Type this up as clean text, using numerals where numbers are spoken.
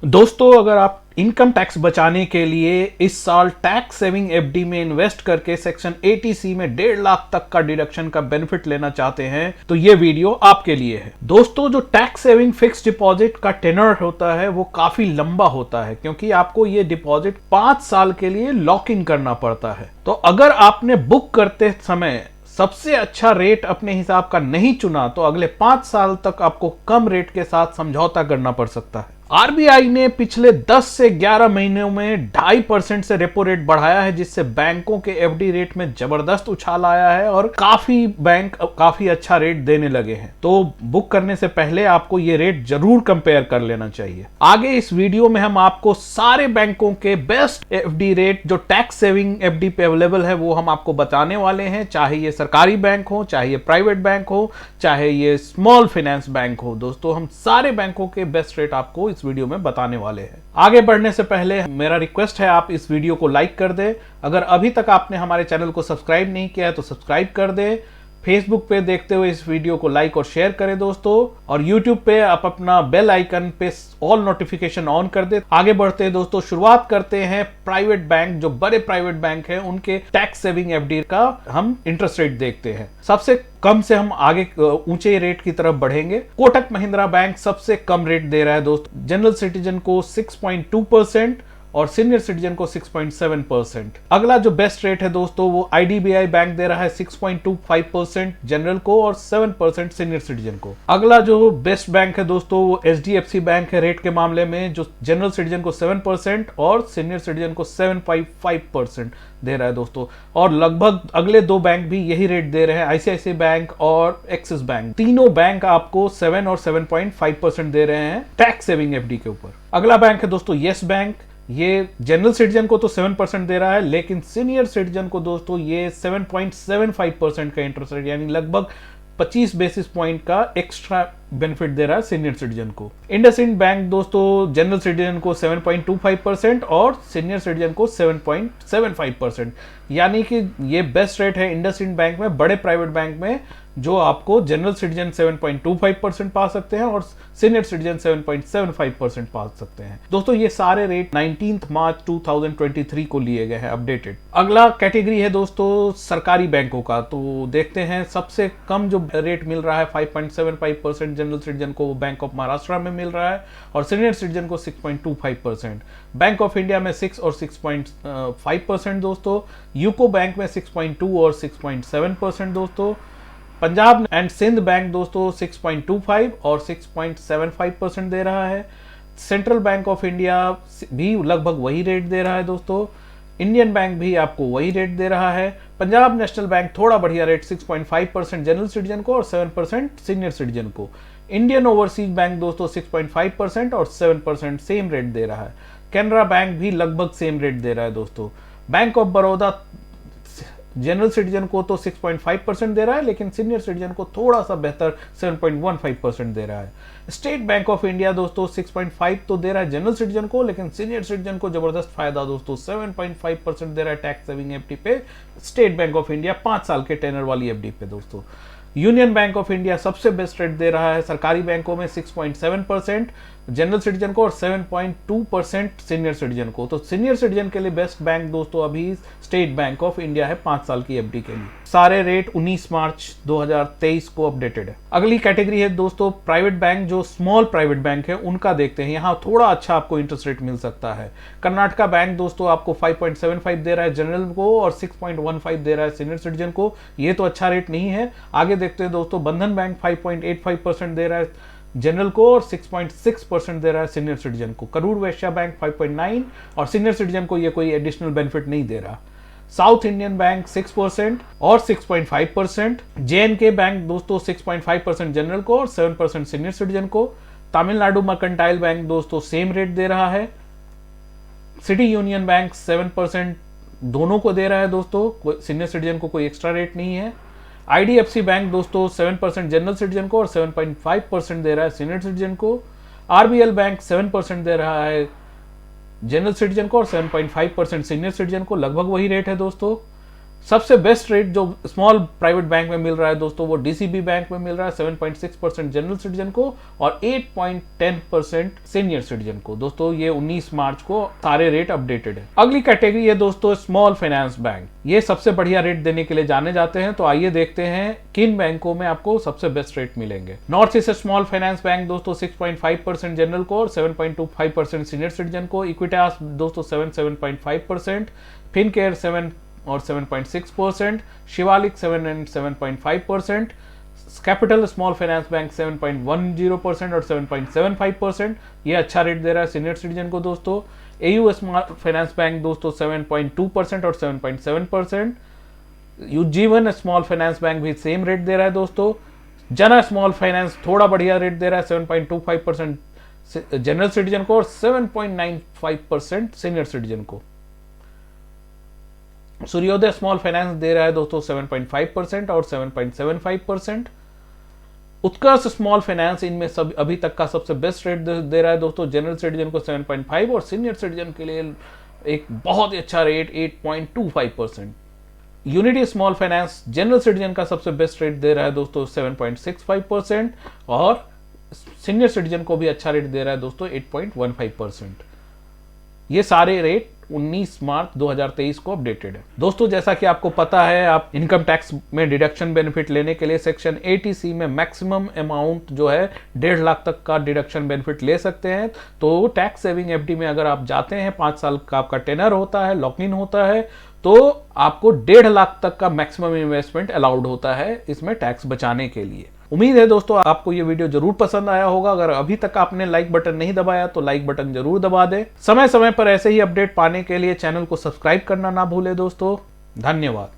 दोस्तों, अगर आप इनकम टैक्स बचाने के लिए इस साल टैक्स सेविंग एफडी में इन्वेस्ट करके सेक्शन 80C में 1.5 लाख तक का डिडक्शन का बेनिफिट लेना चाहते हैं तो ये वीडियो आपके लिए है। दोस्तों, जो टैक्स सेविंग फिक्स डिपॉजिट का टेनर होता है वो काफी लंबा होता है, क्योंकि आपको ये डिपॉजिट 5 साल के लिए लॉक इन करना पड़ता है। तो अगर आपने बुक करते समय सबसे अच्छा रेट अपने हिसाब का नहीं चुना तो अगले 5 साल तक आपको कम रेट के साथ समझौता करना पड़ सकता है। आरबीआई ने पिछले 10 से 11 महीनों में 2.5% से रेपो रेट बढ़ाया है, जिससे बैंकों के एफडी रेट में जबरदस्त उछाल आया है और काफी बैंक काफी अच्छा रेट देने लगे हैं। तो बुक करने से पहले आपको ये रेट जरूर कंपेयर कर लेना चाहिए। आगे इस वीडियो में हम आपको सारे बैंकों के बेस्ट एफडी रेट जो टैक्स सेविंग एफडी पे अवेलेबल है वो हम आपको बताने वाले हैं, चाहे ये सरकारी बैंक हो, चाहे ये प्राइवेट बैंक हो, चाहे ये स्मॉल फाइनेंस बैंक हो। दोस्तों, हम सारे बैंकों के बेस्ट रेट आपको इस वीडियो में बताने वाले हैं। आगे बढ़ने से पहले मेरा रिक्वेस्ट है आप इस वीडियो को लाइक कर दें। अगर अभी तक आपने हमारे चैनल को सब्सक्राइब नहीं किया है तो सब्सक्राइब कर दें। फेसबुक पे देखते हुए इस वीडियो को लाइक और शेयर करें दोस्तों, और यूट्यूब पे आप अपना बेल आइकन पे ऑल नोटिफिकेशन ऑन कर दे। आगे बढ़ते हैं दोस्तों, शुरुआत करते हैं प्राइवेट बैंक, जो बड़े प्राइवेट बैंक हैं उनके टैक्स सेविंग एफडी का हम इंटरेस्ट रेट देखते हैं। सबसे कम से हम आगे ऊंचे रेट की तरफ बढ़ेंगे। कोटक महिंद्रा बैंक सबसे कम रेट दे रहा है दोस्तों, जनरल सिटीजन को 6.2% और सीनियर सिटीजन को 6.7%। अगला जो बेस्ट रेट है दोस्तों वो आईडीबीआई बैंक दे रहा है 6.25% जनरल को और 7% सीनियर सिटीजन को। अगला जो बेस्ट बैंक है दोस्तों वो एचडीएफसी बैंक है रेट के मामले में, जो जनरल सिटीजन को 7% और सीनियर सिटीजन को 7.5% दे रहा है दोस्तों। और लगभग अगले दो बैंक भी यही रेट दे रहे हैं, आईसीआईसीआई बैंक और एक्सिस बैंक। तीनों बैंक आपको 7 और 7.5% दे रहे हैं टैक्स सेविंग एफडी के ऊपर। अगला बैंक है दोस्तों येस बैंक। ये जनरल सिटीजन को तो 7% दे रहा है, लेकिन सीनियर सिटीजन को दोस्तों ये 7.75% का इंटरेस्ट रेट, यानी लगभग 25 बेसिस पॉइंट का एक्स्ट्रा बेनिफिट दे रहा है सीनियर सिटीजन को। इंडसइंड बैंक दोस्तों जनरल सिटीजन को 7.25% और सीनियर सिटीजन को 7.75%, यानी कि ये बेस्ट रेट है इंडसइंड बैंक में, बड़े प्राइवेट बैंक में, जो आपको जनरल सिटीजन 7.25% पा सकते हैं और सीनियर सिटीजन 7.75% पा सकते हैं। दोस्तों, ये सारे रेट 19 मार्च 2023 को लिए गए हैं अपडेटेड। अगला कैटेगरी है दोस्तों सरकारी बैंकों का। तो देखते हैं सबसे कम जो रेट मिल रहा है 5.75% जनरल सिटीजन को बैंक ऑफ महाराष्ट्र में मिल रहा है और सीनियर सिटीजन को 6.25%। बैंक ऑफ इंडिया में 6 और 6.5% दोस्तों। यूको बैंक में 6.2 और 6.7% दोस्तों। पंजाब एंड सिंध बैंक दोस्तों 6.25 और 6.75% दे रहा है। सेंट्रल बैंक ऑफ इंडिया भी लगभग वही रेट दे रहा है दोस्तों। इंडियन बैंक भी आपको वही रेट दे रहा है। पंजाब नेशनल बैंक थोड़ा बढ़िया रेट 6.5% जनरल सिटीजन को और 7% सीनियर सिटीजन को। इंडियन ओवरसीज बैंक दोस्तों 6.5% और 7% सेम रेट दे रहा है। कैनरा बैंक भी लगभग सेम रेट दे रहा है दोस्तों। Bank of Baroda general citizen को तो 6.5% दे रहा है, लेकिन सीनियर सिटीजन को थोड़ा सा बेहतर 7.15% दे रहा है। स्टेट बैंक ऑफ इंडिया दोस्तों 6.5 तो दे रहा है जनरल सिटीजन को, लेकिन सीनियर सिटीजन को जबरदस्त फायदा दोस्तों 7.5% दे रहा है टैक्स सेविंग एफडी पे। स्टेट बैंक ऑफ इंडिया 5 साल के टेनर वाली एफडी पे दोस्तों। यूनियन बैंक ऑफ इंडिया सबसे बेस्ट रेट दे रहा है सरकारी बैंकों में 6.7% जनरल सिटीजन को और 7.2% सीनियर सिटीजन को। तो सीनियर सिटीजन के लिए बेस्ट बैंक दोस्तों अभी स्टेट बैंक ऑफ इंडिया है 5 साल की एफडी के लिए। सारे रेट 19 मार्च 2023 को अपडेटेड है। अगली कैटेगरी है दोस्तों प्राइवेट बैंक, जो स्मॉल प्राइवेट बैंक है उनका देखते हैं। यहाँ थोड़ा अच्छा आपको इंटरेस्ट रेट मिल सकता है। कर्नाटका बैंक दोस्तों आपको 5.75 दे रहा है जनरल को और 6.15 दे रहा है सीनियर सिटीजन को। ये तो अच्छा रेट नहीं है। आगे देखते हैं दोस्तों, बंधन बैंक 5.85% दे रहा है जनरल को और 6.6% दे रहा है सीनियर सिटीजन को। करूर वैश्य बैंक 5.9 और सीनियर सिटीजन को ये कोई एडिशनल बेनिफिट नहीं दे रहा। साउथ इंडियन बैंक 6% और 6.5%। जेएनके बैंक दोस्तों 6.5% जनरल को और 7% सीनियर सिटीजन को। तमिलनाडु मर्केंटाइल बैंक दोस्तों सेम रेट दे रहा है। सिटी यूनियन बैंक 7% दोनों को दे रहा है दोस्तों, सीनियर सिटीजन को कोई एक्स्ट्रा रेट नहीं है। आईडीएफसी बैंक दोस्तों 7% जनरल सिटीजन को और 7.5% दे रहा है सीनियर सिटीजन को। आरबीएल बैंक 7% दे रहा है जनरल सिटीजन को और 7.5% सीनियर सिटीजन को, लगभग वही रेट है दोस्तों। सबसे बेस्ट रेट जो स्मॉल प्राइवेट बैंक में मिल रहा है दोस्तों वो डीसीबी बैंक में मिल रहा है 7.6% जनरल सिटीजन को और 8.10% सीनियर सिटीजन को। दोस्तों ये 19 मार्च को सारे रेट अपडेटेड है। अगली कैटेगरी है दोस्तों स्मॉल फाइनेंस बैंक। ये सबसे बढ़िया रेट देने के लिए जाने जाते हैं, तो आइए देखते हैं किन बैंकों में आपको सबसे बेस्ट रेट मिलेंगे। North east small finance bank दोस्तों 6.5% जनरल को और 7.25% सीनियर सिटीजन को। इक्विटास दोस्तों 7.5%, फिनकेयर 7 और 7.6%, Shivalik 7 and 7.5%, capital small finance bank 7.10% और 7.75%। ये अच्छा रेट दे रहा है सीनियर सिटीजन को दोस्तों। एयू स्मॉल फाइनेंस बैंक दोस्तों 7.2% और 7.7%। यूजीवन स्मॉल फाइनेंस बैंक भी सेम रेट दे रहा है दोस्तों। जना स्मॉल फाइनेंस थोड़ा बढ़िया रेट दे रहा है 7.25% जनरल सिटीजन को और 7.95% सीनियर सिटीजन को। सूर्योदय स्मॉल फाइनेंस दे रहा है दोस्तों 7.5% और 7.75%। उत्कर्ष स्मॉल फाइनेंस इनमें सब अभी तक का सबसे बेस्ट रेट दे रहा है दोस्तों। जनरल सिटीजन को 7.5 और सीनियर सिटीजन के लिए एक बहुत ही अच्छा rate 8.25%। Unity small finance general citizen का सबसे बेस्ट रेट दे रहा है दोस्तों 7.65% और सीनियर सिटीजन को भी अच्छा रेट दे रहा है दोस्तों 8.15%। ये सारे रेट 19 मार्च 2023 को अपडेटेड है। दोस्तों जैसा कि आपको पता है, आप इनकम टैक्स में डिडक्शन बेनिफिट लेने के लिए सेक्शन 80C में मैक्सिमम अमाउंट जो है 1.5 लाख तक का डिडक्शन बेनिफिट ले सकते हैं। तो टैक्स सेविंग एफडी में अगर आप जाते हैं, 5 साल का आपका टेनर होता है, लॉक इन होता है, तो आपको 1.5 लाख तक का मैक्सिमम इन्वेस्टमेंट अलाउड होता है इसमें टैक्स बचाने के लिए। उम्मीद है दोस्तों आपको ये वीडियो जरूर पसंद आया होगा। अगर अभी तक आपने लाइक बटन नहीं दबाया तो लाइक बटन जरूर दबा दें। समय समय पर ऐसे ही अपडेट पाने के लिए चैनल को सब्सक्राइब करना ना भूलें दोस्तों। धन्यवाद।